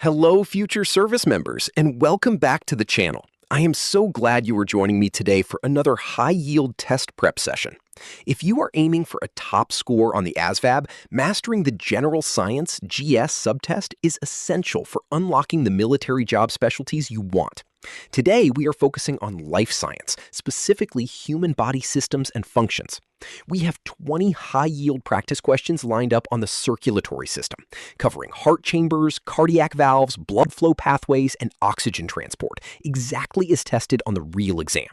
Hello, future service members, and welcome back to the channel. I am so glad you are joining me today for another high-yield test prep session. If you are aiming for a top score on the ASVAB, mastering the General Science GS subtest is essential for unlocking the military job specialties you want. Today, we are focusing on life science, specifically human body systems and functions. We have 20 high-yield practice questions lined up on the circulatory system, covering heart chambers, cardiac valves, blood flow pathways, and oxygen transport, exactly as tested on the real exam.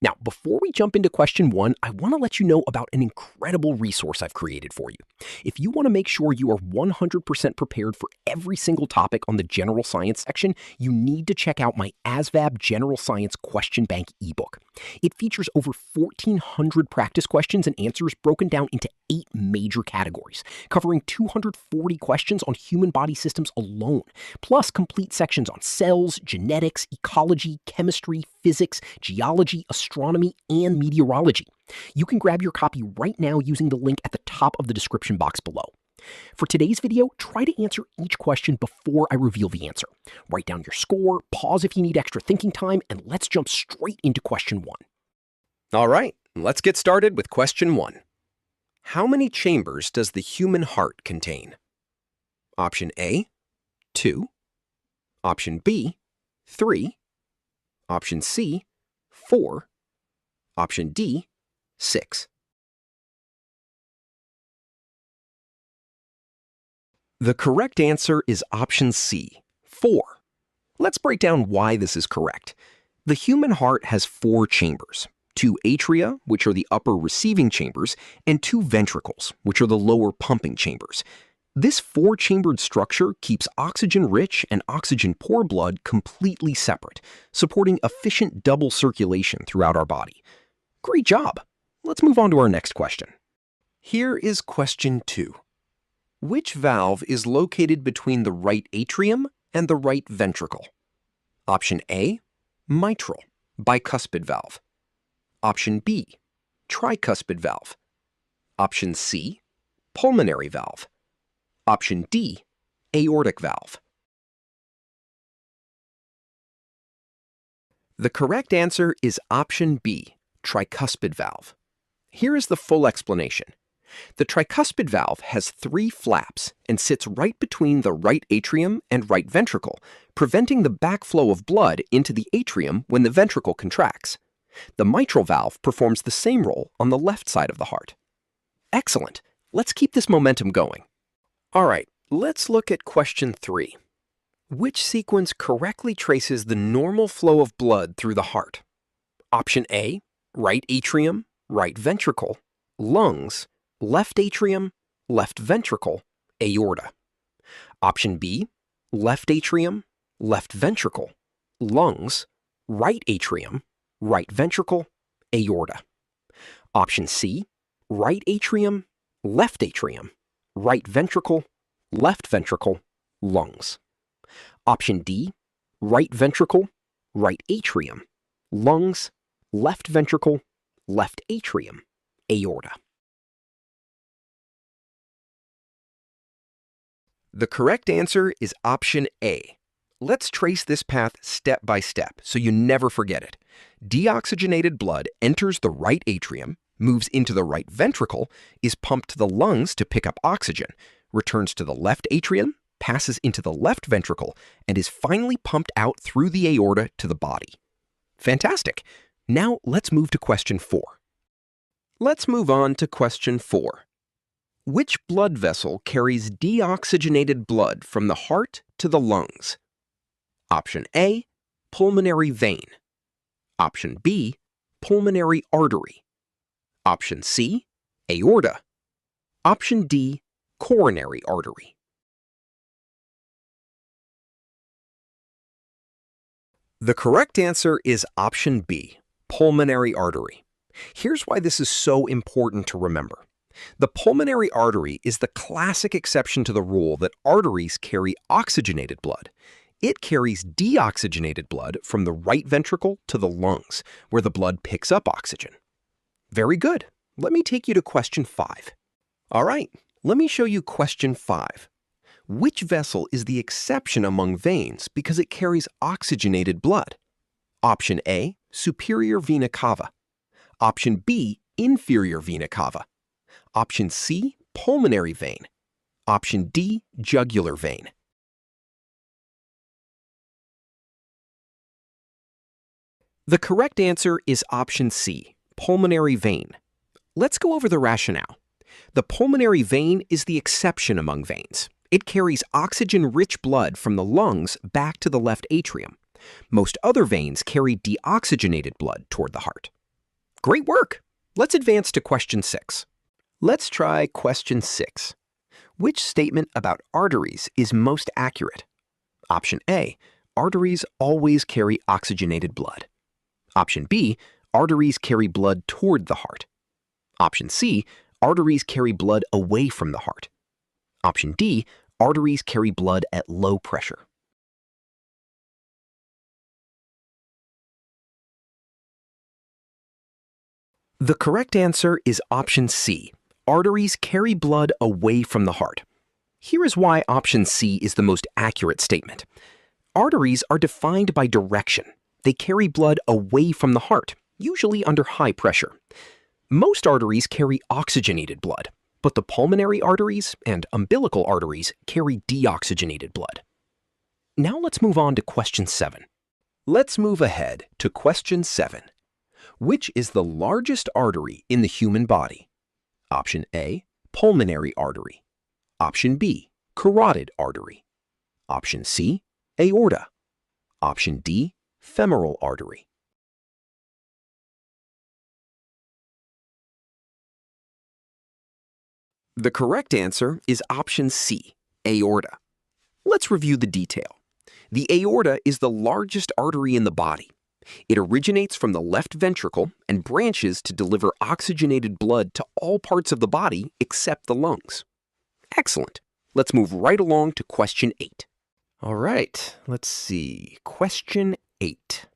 Now, before we jump into question 1, I want to let you know about an incredible resource I've created for you. If you want to make sure you are 100% prepared for every single topic on the General Science section, you need to check out my ASVAB General Science Question Bank ebook. It features over 1,400 practice questions and answers broken down into 8 major categories, covering 240 questions on human body systems alone, plus complete sections on cells, genetics, ecology, chemistry, physics, geology, astronomy, and meteorology. You can grab your copy right now using the link at the top of the description box below. For today's video, try to answer each question before I reveal the answer. Write down your score, pause if you need extra thinking time, and let's jump straight into question 1. All right, let's get started with question 1. How many chambers does the human heart contain? Option A, 2. Option B, 3. Option C, 4. Option D, 6. The correct answer is option C, 4. Let's break down why this is correct. The human heart has 4 chambers, 2 atria, which are the upper receiving chambers, and 2 ventricles, which are the lower pumping chambers. This 4-chambered structure keeps oxygen-rich and oxygen-poor blood completely separate, supporting efficient double circulation throughout our body. Great job! Let's move on to our next question. Here is question 2. Which valve is located between the right atrium and the right ventricle? Option A, mitral, bicuspid valve. Option B, tricuspid valve. Option C, pulmonary valve. Option D, aortic valve. The correct answer is option B, tricuspid valve. Here is the full explanation. The tricuspid valve has 3 flaps and sits right between the right atrium and right ventricle, preventing the backflow of blood into the atrium when the ventricle contracts. The mitral valve performs the same role on the left side of the heart. Excellent! Let's keep this momentum going. All right, let's look at question 3. Which sequence correctly traces the normal flow of blood through the heart? Option A, right atrium, right ventricle, lungs, left atrium, left ventricle, aorta. Option B, left atrium, left ventricle, lungs, right atrium, right ventricle, aorta. Option C, right atrium, left atrium, right ventricle, lungs. Option D, right ventricle, right atrium, lungs, left ventricle, left atrium, aorta. The correct answer is option A. Let's trace this path step by step so you never forget it. Deoxygenated blood enters the right atrium, moves into the right ventricle, is pumped to the lungs to pick up oxygen, returns to the left atrium, passes into the left ventricle, and is finally pumped out through the aorta to the body. Fantastic! Now let's move to question 4. Let's move on to question 4. Which blood vessel carries deoxygenated blood from the heart to the lungs? Option A, pulmonary vein. Option B, pulmonary artery. Option C, aorta. Option D, coronary artery. The correct answer is option B, pulmonary artery. Here's why this is so important to remember. The pulmonary artery is the classic exception to the rule that arteries carry oxygenated blood. It carries deoxygenated blood from the right ventricle to the lungs, where the blood picks up oxygen. Very good. Let me take you to question 5. All right, let me show you question 5. Which vessel is the exception among veins because it carries oxygenated blood? Option A, superior vena cava. Option B, inferior vena cava. Option C, pulmonary vein. Option D, jugular vein. The correct answer is option C, pulmonary vein. Let's go over the rationale. The pulmonary vein is the exception among veins. It carries oxygen-rich blood from the lungs back to the left atrium. Most other veins carry deoxygenated blood toward the heart. Great work! Let's advance to question 6. Let's try question 6. Which statement about arteries is most accurate? Option A, arteries always carry oxygenated blood. Option B, arteries carry blood toward the heart. Option C, arteries carry blood away from the heart. Option D, arteries carry blood at low pressure. The correct answer is option C. Arteries carry blood away from the heart. Here is why option C is the most accurate statement. Arteries are defined by direction. They carry blood away from the heart, usually under high pressure. Most arteries carry oxygenated blood, but the pulmonary arteries and umbilical arteries carry deoxygenated blood. Now let's move on to question 7. Let's move ahead to question 7. Which is the largest artery in the human body? Option A, pulmonary artery. Option B, carotid artery. Option C, aorta. Option D, femoral artery. The correct answer is option C, aorta. Let's review the detail. The aorta is the largest artery in the body. It originates from the left ventricle and branches to deliver oxygenated blood to all parts of the body except the lungs. Excellent. Let's move right along to question 8. All right, let's see. Question 8.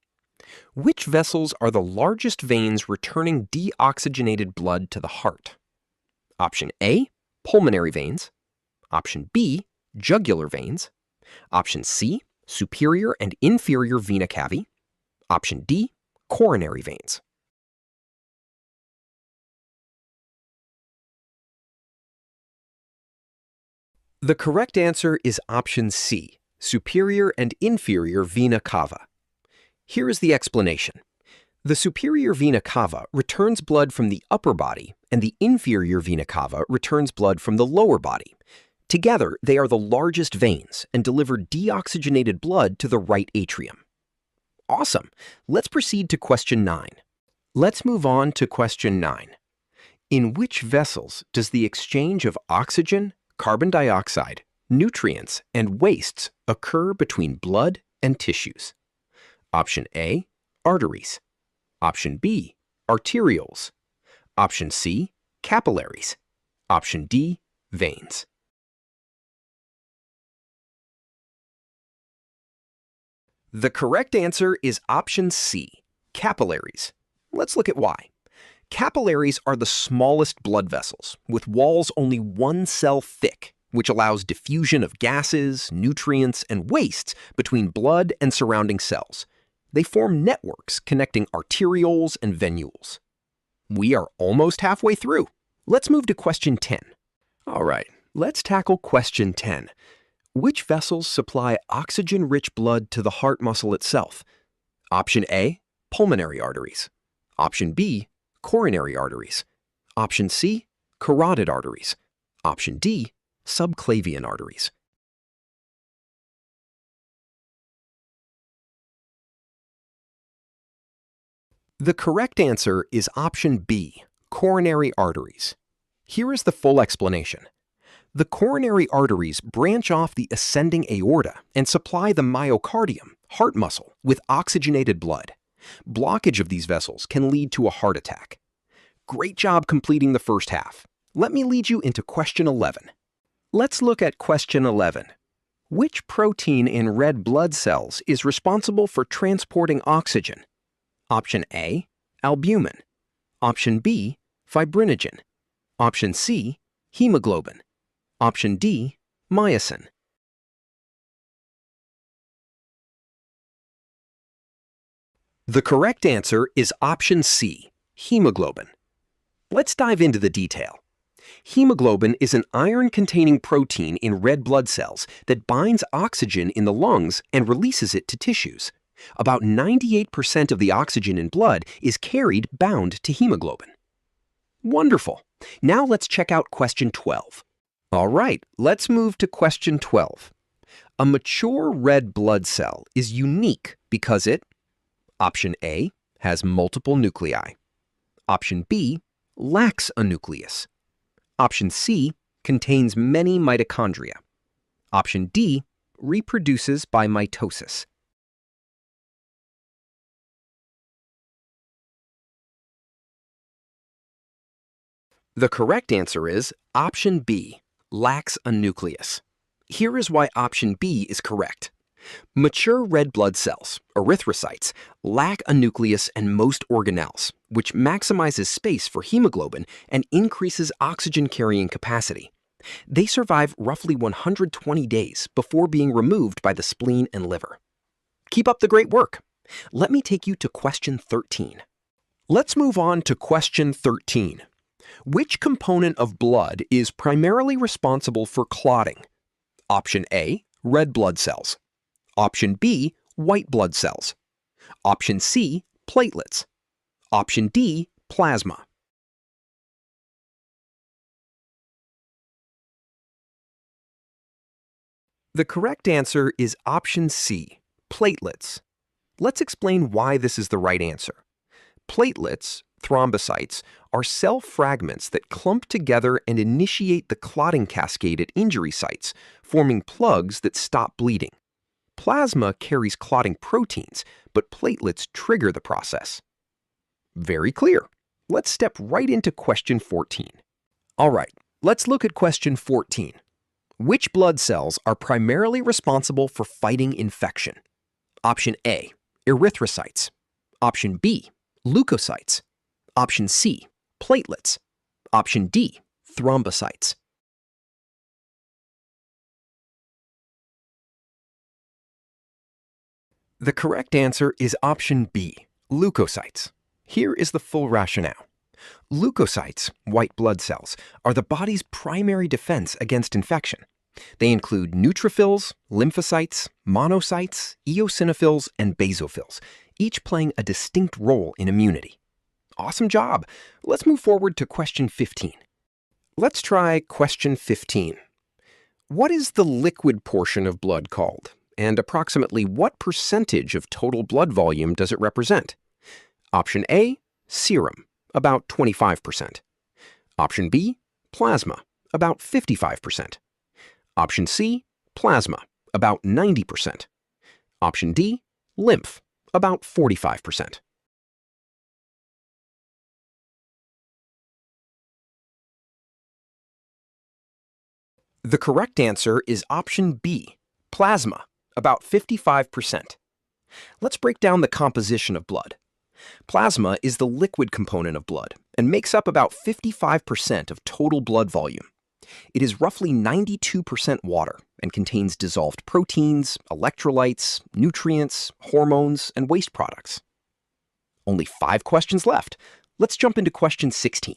Which vessels are the largest veins returning deoxygenated blood to the heart? Option A, pulmonary veins. Option B, jugular veins. Option C, superior and inferior vena cava. Option D, coronary veins. The correct answer is option C, superior and inferior vena cava. Here is the explanation. The superior vena cava returns blood from the upper body, and the inferior vena cava returns blood from the lower body. Together, they are the largest veins and deliver deoxygenated blood to the right atrium. Awesome. Let's proceed to question 9. Let's move on to question 9. In which vessels does the exchange of oxygen, carbon dioxide, nutrients, and wastes occur between blood and tissues? Option A, arteries. Option B, arterioles. Option C, capillaries. Option D, veins. The correct answer is option C, capillaries. Let's look at why. Capillaries are the smallest blood vessels, with walls only 1 cell thick, which allows diffusion of gases, nutrients, and wastes between blood and surrounding cells. They form networks connecting arterioles and venules. We are almost halfway through. Let's move to question 10. All right, let's tackle question 10. Which vessels supply oxygen-rich blood to the heart muscle itself? Option A, pulmonary arteries. Option B, coronary arteries. Option C, carotid arteries. Option D, subclavian arteries. The correct answer is option B, coronary arteries. Here is the full explanation. The coronary arteries branch off the ascending aorta and supply the myocardium, heart muscle, with oxygenated blood. Blockage of these vessels can lead to a heart attack. Great job completing the first half. Let me lead you into question 11. Let's look at question 11. Which protein in red blood cells is responsible for transporting oxygen? Option A, albumin. Option B, fibrinogen. Option C, hemoglobin. Option D, myosin. The correct answer is option C, hemoglobin. Let's dive into the detail. Hemoglobin is an iron-containing protein in red blood cells that binds oxygen in the lungs and releases it to tissues. About 98% of the oxygen in blood is carried bound to hemoglobin. Wonderful. Now let's check out question 12. All right, let's move to question 12. A mature red blood cell is unique because it: option A, has multiple nuclei. Option B, lacks a nucleus. Option C, contains many mitochondria. Option D, reproduces by mitosis. The correct answer is option B, lacks a nucleus. Here is why option B is correct. Mature red blood cells, erythrocytes, lack a nucleus and most organelles, which maximizes space for hemoglobin and increases oxygen carrying capacity. They survive roughly 120 days before being removed by the spleen and liver. Keep up the great work. Let me take you to question 13. Let's move on to question 13. Which component of blood is primarily responsible for clotting? Option A, red blood cells. Option B, white blood cells. Option C, platelets. Option D, plasma. The correct answer is option C, platelets. Let's explain why this is the right answer. Platelets, thrombocytes, are cell fragments that clump together and initiate the clotting cascade at injury sites, forming plugs that stop bleeding. Plasma carries clotting proteins, but platelets trigger the process. Very clear. Let's step right into question 14. All right, let's look at question 14. Which blood cells are primarily responsible for fighting infection? Option A, erythrocytes. Option B, leukocytes. Option C, platelets. Option D, thrombocytes. The correct answer is option B, leukocytes. Here is the full rationale. Leukocytes, white blood cells, are the body's primary defense against infection. They include neutrophils, lymphocytes, monocytes, eosinophils, and basophils, each playing a distinct role in immunity. Awesome job! Let's move forward to question 15. Let's try question 15. What is the liquid portion of blood called? And approximately what percentage of total blood volume does it represent? Option A, serum, about 25%. Option B, plasma, about 55%. Option C, plasma, about 90%. Option D, lymph, about 45%. The correct answer is option B, plasma, about 55%. Let's break down the composition of blood. Plasma is the liquid component of blood and makes up about 55% of total blood volume. It is roughly 92% water and contains dissolved proteins, electrolytes, nutrients, hormones, and waste products. Only 5 questions left. Let's jump into question 16.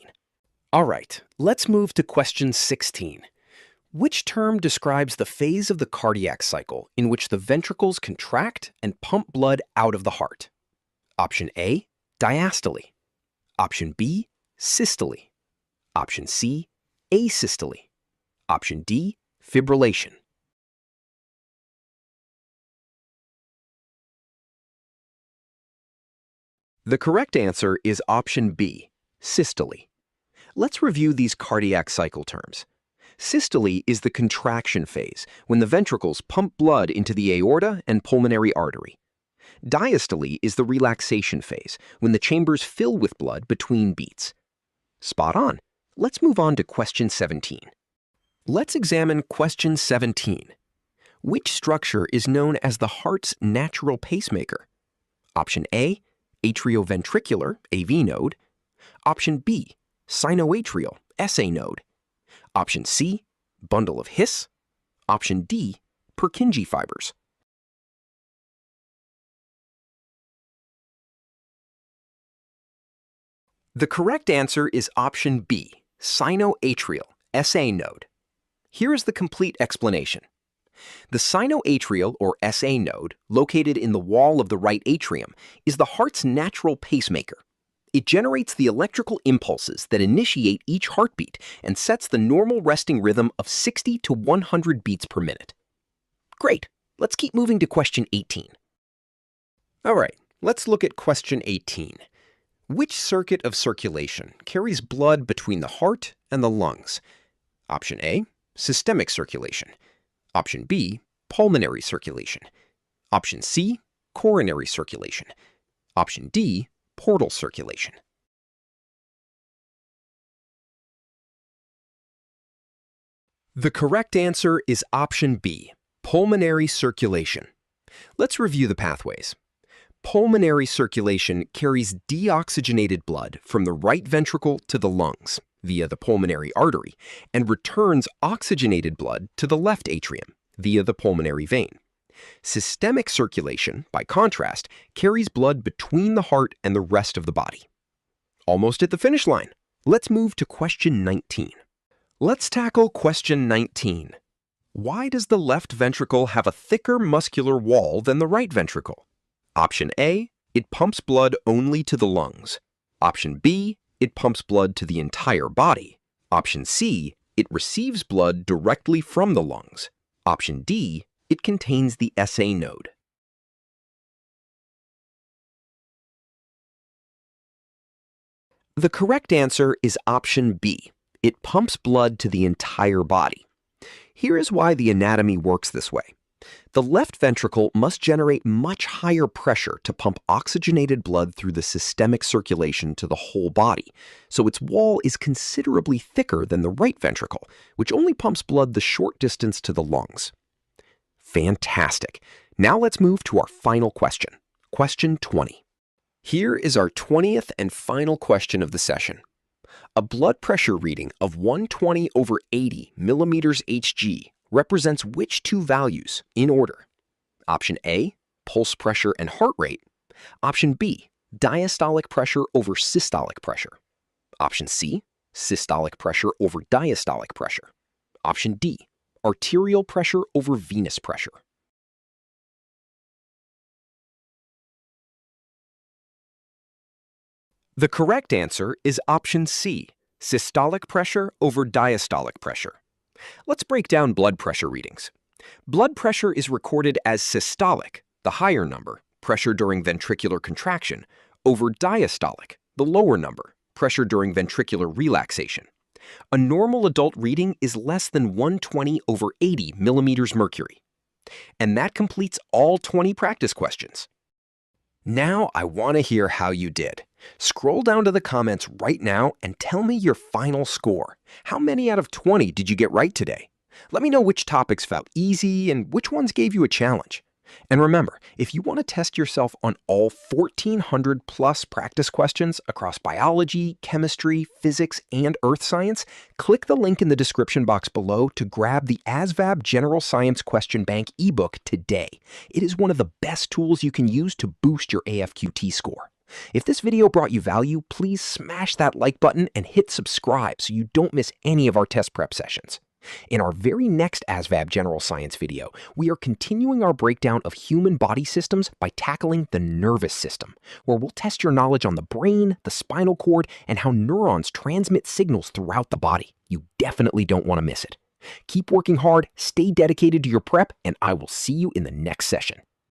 All right, let's move to question 16. Which term describes the phase of the cardiac cycle in which the ventricles contract and pump blood out of the heart? Option A, diastole. Option B, systole. Option C, asystole. Option D, fibrillation. The correct answer is option B, systole. Let's review these cardiac cycle terms. Systole is the contraction phase, when the ventricles pump blood into the aorta and pulmonary artery. Diastole is the relaxation phase, when the chambers fill with blood between beats. Spot on. Let's move on to question 17. Let's examine question 17. Which structure is known as the heart's natural pacemaker? Option A, atrioventricular, AV node. Option B, sinoatrial, SA node. Option C, bundle of His. Option D, Purkinje fibers. The correct answer is option B, sinoatrial, SA node. Here is the complete explanation. The sinoatrial, or SA node, located in the wall of the right atrium, is the heart's natural pacemaker. It generates the electrical impulses that initiate each heartbeat and sets the normal resting rhythm of 60 to 100 beats per minute. Great, let's keep moving to question 18. All right, let's look at question 18. Which circuit of circulation carries blood between the heart and the lungs? Option A, systemic circulation. Option B, pulmonary circulation. Option C, coronary circulation. Option D, portal circulation. The correct answer is option B, pulmonary circulation. Let's review the pathways. Pulmonary circulation carries deoxygenated blood from the right ventricle to the lungs via the pulmonary artery and returns oxygenated blood to the left atrium via the pulmonary vein. Systemic circulation, by contrast, carries blood between the heart and the rest of the body. Almost at the finish line. Let's move to question 19. Let's tackle question 19. Why does the left ventricle have a thicker muscular wall than the right ventricle? Option A, it pumps blood only to the lungs. Option B, it pumps blood to the entire body. Option C, it receives blood directly from the lungs. Option D, it contains the SA node. The correct answer is option B. It pumps blood to the entire body. Here is why the anatomy works this way. The left ventricle must generate much higher pressure to pump oxygenated blood through the systemic circulation to the whole body, so its wall is considerably thicker than the right ventricle, which only pumps blood the short distance to the lungs. Fantastic. Now let's move to our final question, question 20. Here is our 20th and final question of the session. A blood pressure reading of 120/80 millimeters Hg represents which two values in order? Option A, pulse pressure and heart rate. Option B, diastolic pressure over systolic pressure. Option C, systolic pressure over diastolic pressure. Option D, arterial pressure over venous pressure. The correct answer is option C, systolic pressure over diastolic pressure. Let's break down blood pressure readings. Blood pressure is recorded as systolic, the higher number, pressure during ventricular contraction, over diastolic, the lower number, pressure during ventricular relaxation. A normal adult reading is less than 120/80 millimeters mercury. And that completes all 20 practice questions. Now I want to hear how you did. Scroll down to the comments right now and tell me your final score. How many out of 20 did you get right today? Let me know which topics felt easy and which ones gave you a challenge. And remember, if you want to test yourself on all 1,400 plus practice questions across biology, chemistry, physics, and earth science, click the link in the description box below to grab the ASVAB General Science Question Bank ebook today. It is one of the best tools you can use to boost your AFQT score. If this video brought you value, please smash that like button and hit subscribe so you don't miss any of our test prep sessions. In our very next ASVAB General Science video, we are continuing our breakdown of human body systems by tackling the nervous system, where we'll test your knowledge on the brain, the spinal cord, and how neurons transmit signals throughout the body. You definitely don't want to miss it. Keep working hard, stay dedicated to your prep, and I will see you in the next session.